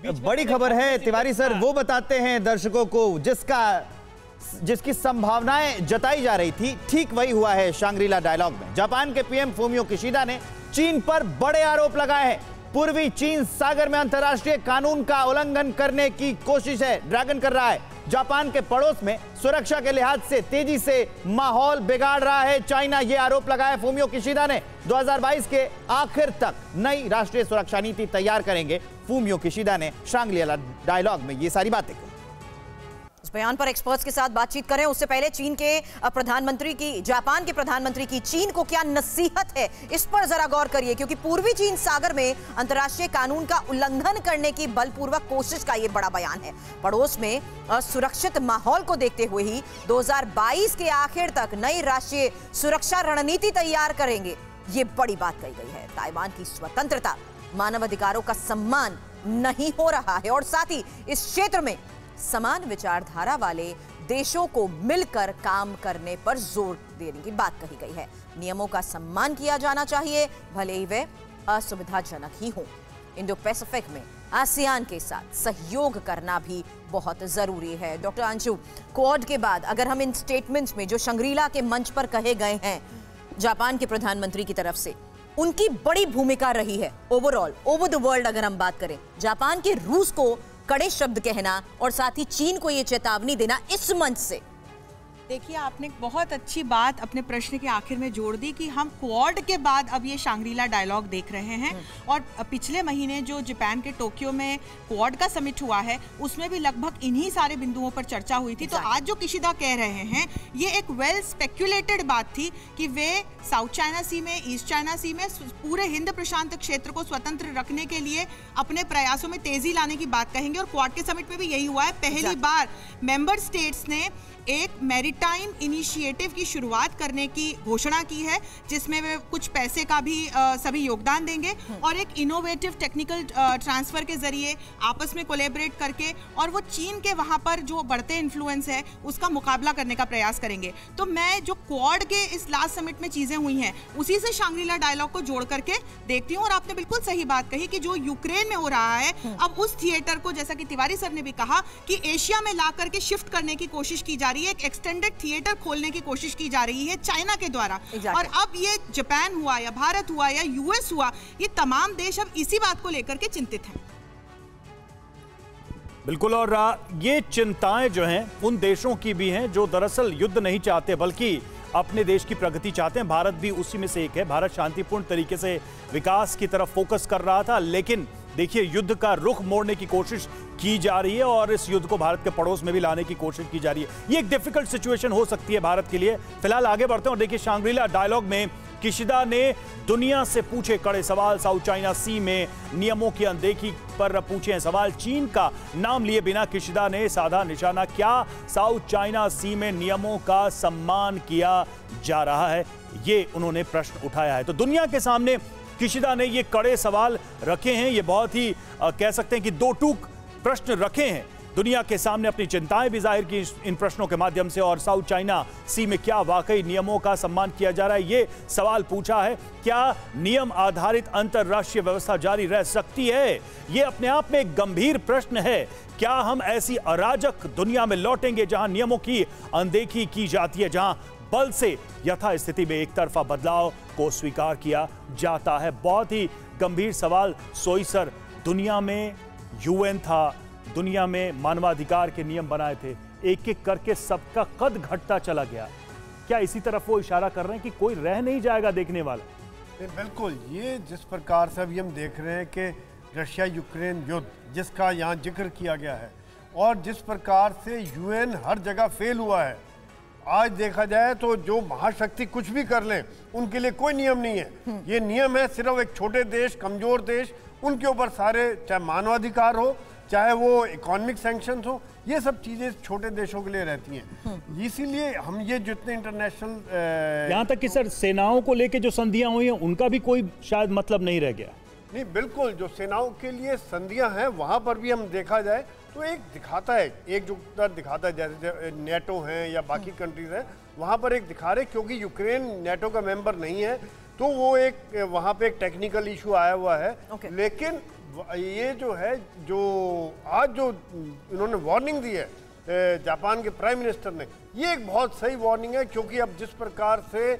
बड़ी खबर है तिवारी सर, वो बताते हैं दर्शकों को जिसकी संभावनाएं जताई जा रही थी, ठीक वही हुआ है शांग्रीला डायलॉग में। जापान के पीएम फूमियो किशिडा ने चीन पर बड़े आरोप लगाए हैं। पूर्वी चीन सागर में अंतर्राष्ट्रीय कानून का उल्लंघन करने की कोशिश है, ड्रैगन कर रहा है। जापान के पड़ोस में सुरक्षा के लिहाज से तेजी से माहौल बिगाड़ रहा है चाइना, यह आरोप लगाया फूमियो किशिडा ने। 2022 के आखिर तक नई राष्ट्रीय सुरक्षा नीति तैयार करेंगे फूमियो किशिडा ने शांग्रीला डायलॉग में ये सारी बातें की। इस बयान पर एक्सपर्ट्स के साथ बातचीत करें उससे पहले जापान के प्रधानमंत्री की चीन को क्या नसीहत है, इस पर जरा गौर करिए, क्योंकि पूर्वी चीन सागर में अंतर्राष्ट्रीय कानून का उल्लंघन करने की बलपूर्वक कोशिश का यह बड़ा बयान है। पड़ोस में असुरक्षित माहौल को देखते हुए ही 2022 के आखिर तक नई राष्ट्रीय सुरक्षा रणनीति तैयार करेंगे, ये बड़ी बात कही गई है। ताइवान की स्वतंत्रता, मानवाधिकारों का सम्मान नहीं हो रहा है और साथ ही इस क्षेत्र में समान विचारधारा वाले देशों को मिलकर काम करने पर जोर देने की बात कही गई है। नियमों का सम्मान किया जाना चाहिए, भले ही वे असुविधाजनक ही हों। इंडो पैसिफिक में आसियान के साथ सहयोग करना भी बहुत जरूरी है। डॉक्टर अंशु, क्वाड के बाद अगर हम इन स्टेटमेंट्स में जो शांग्रीला के मंच पर कहे गए हैं जापान के प्रधानमंत्री की तरफ से, उनकी बड़ी भूमिका रही है ओवरऑल ओवर द वर्ल्ड। अगर हम बात करें जापान के रूस को कड़े शब्द कहना और साथ ही चीन को यह चेतावनी देना इस मंच से, देखिए आपने बहुत अच्छी बात अपने प्रश्न के आखिर में जोड़ दी कि हम क्वाड के बाद अब ये शांग्रीला डायलॉग देख रहे हैं। और पिछले महीने जो जापान के टोक्यो में क्वाड का समिट हुआ है उसमें भी लगभग इन्हीं सारे बिंदुओं पर चर्चा हुई थी। तो आज जो किशिदा कह रहे हैं ये एक वेल स्पेक्यूलेटेड बात थी कि वे साउथ चाइना सी में, ईस्ट चाइना सी में पूरे हिंद प्रशांत क्षेत्र को स्वतंत्र रखने के लिए अपने प्रयासों में तेजी लाने की बात कहेंगे। और क्वाड के समिट में भी यही हुआ है। पहली बार मेंबर स्टेट्स ने एक मैरीटाइम इनिशिएटिव की शुरुआत करने की घोषणा की है, जिसमें वे कुछ पैसे का भी सभी योगदान देंगे और एक इनोवेटिव टेक्निकल ट्रांसफर के जरिए आपस में कोलैबोरेट करके और वो चीन के वहां पर जो बढ़ते इन्फ्लुएंस है उसका मुकाबला करने का प्रयास करेंगे। तो मैं जो क्वाड के इस लास्ट समिट में चीजें हुई हैं उसी से शांग्रीला डायलॉग को जोड़ करके देखती हूँ। और आपने बिल्कुल सही बात कही कि जो यूक्रेन में हो रहा है अब उस थिएटर को, जैसा कि तिवारी सर ने भी कहा, कि एशिया में ला करके शिफ्ट करने की कोशिश की जा रही है। एक एक्सटेंडेड थिएटर खोलने की कोशिश की जा रही है चाइना के द्वारा। और अब ये जापान हुआ या भारत हुआ या यूएस हुआ, ये तमाम देश अब इसी बात को लेकर के चिंतित हैं। बिल्कुल, और ये चिंताएं जो हैं उन देशों की भी हैं जो दरअसल युद्ध नहीं चाहते बल्कि अपने देश की प्रगति चाहते हैं। भारत भी उसी में से एक है। भारत शांतिपूर्ण तरीके से विकास की तरफ फोकस कर रहा था, लेकिन देखिए युद्ध का रुख मोड़ने की कोशिश की जा रही है और इस युद्ध को भारत के पड़ोस में भी लाने की कोशिश की जा रही है। ये एक डिफिकल्ट सिचुएशन हो सकती है भारत के लिए। फिलहाल आगे बढ़ते हैं और देखिए शांग्रीला डायलॉग में किशिदा ने दुनिया से पूछे कड़े सवाल। साउथ चाइना सी में नियमों की अनदेखी पर पूछे हैं सवाल। चीन का नाम लिए बिना किशिदा ने साधा निशाना, क्या साउथ चाइना सी में नियमों का सम्मान किया जा रहा है, ये उन्होंने प्रश्न उठाया है। तो दुनिया के सामने किशिदा ने ये कड़े सवाल रखे हैं। ये बहुत ही कह सकते हैं कि दो टूक प्रश्न रखे हैं दुनिया के सामने, अपनी चिंताएं भी जाहिर की इन प्रश्नों के माध्यम से। और साउथ चाइना सी में क्या वाकई नियमों का सम्मान किया जा रहा है, ये सवाल पूछा है। क्या नियम आधारित अंतरराष्ट्रीय व्यवस्था जारी रह सकती है, ये अपने आप में एक गंभीर प्रश्न है। क्या हम ऐसी अराजक दुनिया में लौटेंगे जहां नियमों की अनदेखी की जाती है, जहां बल से यथास्थिति में एक तरफा बदलाव को स्वीकार किया जाता है? बहुत ही गंभीर सवाल। सोई सर, दुनिया में यूएन था, दुनिया में मानवाधिकार के नियम बनाए थे, एक एक करके सबका कद घटता चला गया। क्या इसी तरफ वो इशारा कर रहे हैं कि कोई रह नहीं जाएगा देखने वाला? बिल्कुल, ये जिस प्रकार से अभी हम देख रहे हैं कि रशिया यूक्रेन युद्ध जिसका यहाँ जिक्र किया गया है और जिस प्रकार से यूएन हर जगह फेल हुआ है, आज देखा जाए तो जो महाशक्ति कुछ भी कर लें उनके लिए कोई नियम नहीं है। ये नियम है सिर्फ एक छोटे देश, कमजोर देश, उनके ऊपर सारे, चाहे मानवाधिकार हो चाहे वो इकोनॉमिक सैंक्शंस हो, ये सब चीजें छोटे देशों के लिए रहती हैं। इसीलिए हम ये जितने इंटरनेशनल यहाँ तक कि सर सेनाओं को लेके जो संधियां हुई हैं उनका भी कोई शायद मतलब नहीं रह गया। नहीं, बिल्कुल, जो सेनाओं के लिए संधियां हैं वहां पर भी हम देखा जाए तो एक दिखाता है, एकजुटता दिखाता है। जैसे नेटो हैं या बाकी कंट्रीज हैं, वहाँ पर एक दिखा रहे, क्योंकि यूक्रेन नेटो का मेंबर नहीं है तो वो एक वहाँ पे एक टेक्निकल इशू आया हुआ है। लेकिन ये जो है, जो आज जो इन्होंने वार्निंग दी है जापान के प्राइम मिनिस्टर ने, ये एक बहुत सही वार्निंग है, क्योंकि अब जिस प्रकार से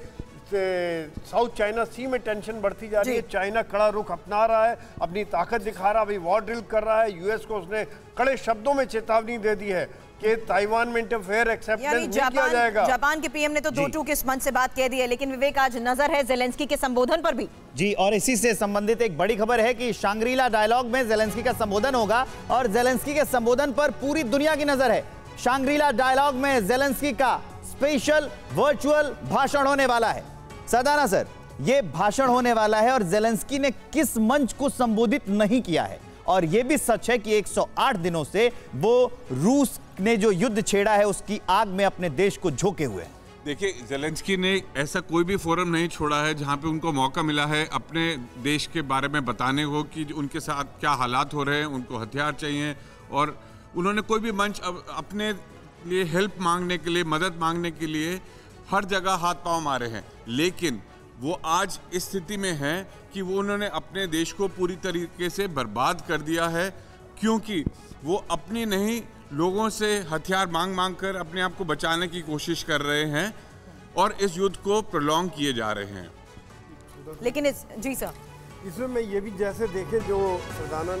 साउथ चाइना सी में टेंशन बढ़ती जा रही है, चाइना कड़ा रुख अपना रहा है, अपनी ताकत दिखा रहा है, अभी वॉर ड्रिल कर रहा है, यूएस को उसने कड़े शब्दों में चेतावनी दे दी है कि ताइवान में इंटरफेयर एक्सेप्टेंस नहीं किया जाएगा। जापान के पीएम ने तो 2-2 के मंच से बात कह दी है, लेकिन विवेक आज नजर है ज़ेलेंस्की के संबोधन पर भी। जी, और इसी से संबंधित एक बड़ी खबर है कि शांग्रीला डायलॉग में ज़ेलेंस्की का संबोधन होगा और ज़ेलेंस्की के संबोधन पर पूरी दुनिया की नजर है। शांग्रीला डायलॉग में ज़ेलेंस्की का स्पेशल वर्चुअल भाषण होने वाला है। सदाना सर, ये भाषण होने वाला है और ज़ेलेंस्की ने किस मंच को संबोधित नहीं किया है, और यह भी सच है कि 108 दिनों से वो रूस ने जो युद्ध छेड़ा है उसकी आग में अपने देश को झोंके हुए हैं। देखिए, ज़ेलेंस्की ने ऐसा कोई भी फोरम नहीं छोड़ा है जहां पे उनको मौका मिला है अपने देश के बारे में बताने को कि उनके साथ क्या हालात हो रहे हैं, उनको हथियार चाहिए, और उन्होंने कोई भी मंच अपने लिए हेल्प मांगने के लिए, मदद मांगने के लिए हर जगह हाथ पांव मारे हैं। लेकिन वो आज इस स्थिति में है कि वो उन्होंने अपने देश को पूरी तरीके से बर्बाद कर दिया है, क्योंकि वो अपनी नहीं, लोगों से हथियार मांग मांग कर अपने आप को बचाने की कोशिश कर रहे हैं और इस युद्ध को प्रोलॉन्ग किए जा रहे हैं। लेकिन जी सर, इसमें मैं ये भी जैसे देखें जो सरदाना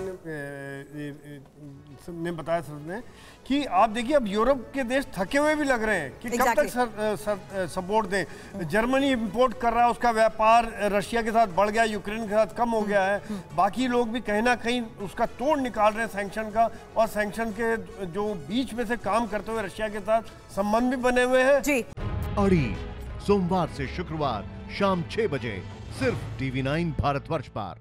ने बताया सर ने, कि आप देखिए अब यूरोप के देश थके हुए भी लग रहे हैं कि कब तक सपोर्ट दें। जर्मनी इंपोर्ट कर रहा है, उसका व्यापार रशिया के साथ बढ़ गया, यूक्रेन के साथ कम हो गया है। बाकी लोग भी कहीं ना कहीं उसका तोड़ निकाल रहे हैं सैंक्शन का, और सैंक्शन के जो बीच में से काम करते हुए रशिया के साथ संबंध भी बने हुए हैं। जी, अड़ी सोमवार से शुक्रवार शाम 6 बजे सिर्फ TV9 भारतवर्ष पर।